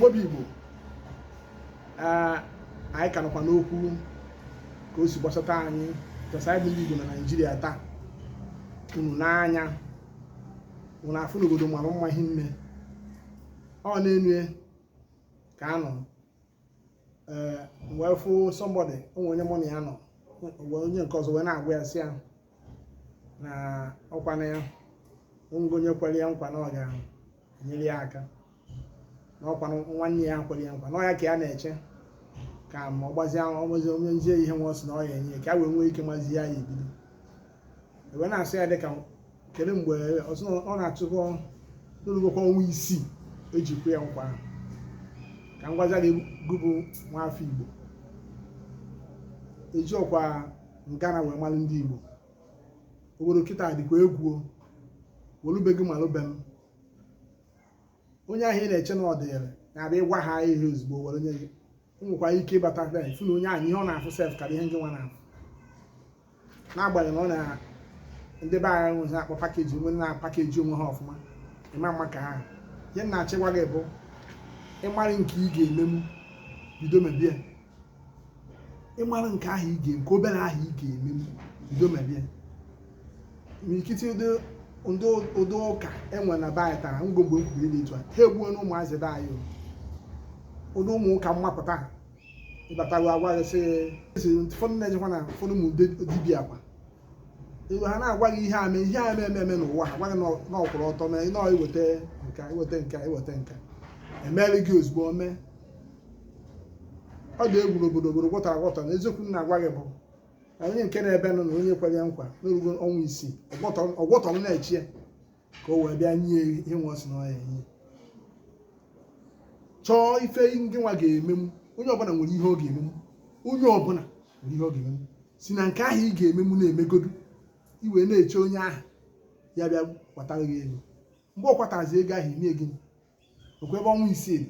Igbo Igbo anyị ka nọkwa n'okwu ka o si gbasata anyị tesa anyị ndị Igbo na Naịjirịa taa. Unu n'anya unu afụ n'obodo mara mma hinne ọ na-enu ka anọ wee fụ somebody onwe onye mụ na ya nọ onye nke ọzọ wee na-agwa ya sị ya na ọkwa na ya onye kwere ya nkwa na ọ ga-enyere ya aka n'ọkwa nwanne ya kwere ya nkwa n'ọya ka ya na-eche ka ma ọ gbazie onye nzie ihe nwa ọsọ na ọ ya enye ka wee nwee ike mazi ya ebido wee na-asị ya dịka kedu mgbe ọ na-atụkọ n'olugokwa ọnwa 6 eji kwe ya nkwa ka m gwaza gị gụbụ nwa afọ Igbo eji ọkwa ngana wee malụ ndị Igbo obodo kịta dịkwa egwu wolube gị malụbe m onye ahụ ị na-eche na ọ dịrị na-abịa ịgwa ha ihe ozugbo were onye gị nwekwa ike ịbata fụ na onye ahụ ihe ọ na-afụ sef karịa ihe ndị nwa na-afụ n'agbanyeghị na ọ na ndị be anyị nwezi akpọ pakeji onwe na-apakeji onwe ha ọfụma ịma mma ka ha ihe na-achịgwa gị bụ ịmara nke ị ga-emenwu bido mebie ịmara nke ahụ nke obere ahụ ị ga-emenwu bido mebie n'ikiti ụdị ụka enwe na be anyị tara mgbe nkwubiri dị etu a ha egbuo na ụmụazị be anyị ụdị ụmụ ụka mmapụta ịbatago agwa gị sị ụfọdụ na-ejekwa na ụfọdụ ụmụ dibịa akwa ebe ha na-agwa gị ihe eme n'ụwa ha gwa gị na ọkwụrụ ọtọ mee nọọ iweta nka emeela gị ozugbo mee ọ dị egwu n'obodo gwọtara agwọtọ na eziokwu na-agwa gị bụ na onye nke na-ebe nọ na onye kwere ya nkwa n'orugo ọnwa 6 ọgwọtọ na-echi ya ka o wee bịa nye ihe nwa ọsị na ọ ya enye chọọ ife ndị nwa ga-emenwu onye ọbụla nwere ihe ọ ga-emenwu si na nke ahụ ị ga-emenwu na-emegodu iwe na-eche onye ahụ ya bịa kwatara gị ego mgbe ọ kwatarazi ego ahụ ime gị okwe ebe ọnwa 6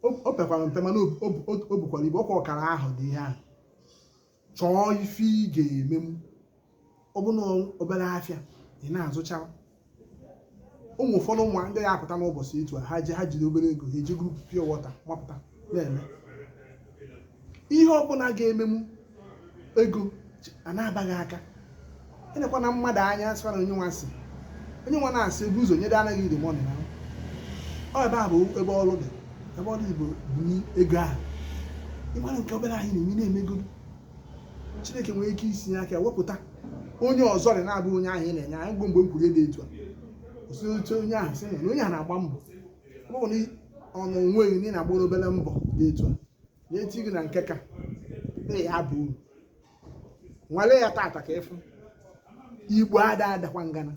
o pekwara mpe mana o bukwara ibe ọkwa ọkara ahụ dị ihe ahụ chọọ ife ị ga-emenwu ọ bụ na obere afịa ị na-azụcha ụmụ ụfọdụ ụmụ ndị ya apụta n'ụbọchị etu a ha jiri obere ego ha eji grupu pure water mapụta na-eme ihe ọbụla ga-emenwu ego a na-abaghị aka ịnekwa na mmadụ anya sịkwa na onye nwa na-asị ebe ụzọ nyere anaghị iri mọnị na ọ ebe a bụ ebe ọrụ dị ebe ọrụ Igbo bụ ego ahụ ịmara nke obere ahụ na-eme na-emegoro Chineke nwere ike isinye aka wepụta onye ọzọ dị na-abụ onye ahụ ị na-enye anyị mgbe m kwuru dị etu a osite onye ahụ sị na onye ahụ na-agba mbọ ọ bụ na ọnụ onweghị na ị na-agba obere mbọ dị etu a na-eti gị na nke ka ya bụ uru nwale ya tata ka ịfụ Igbo adakwa ngana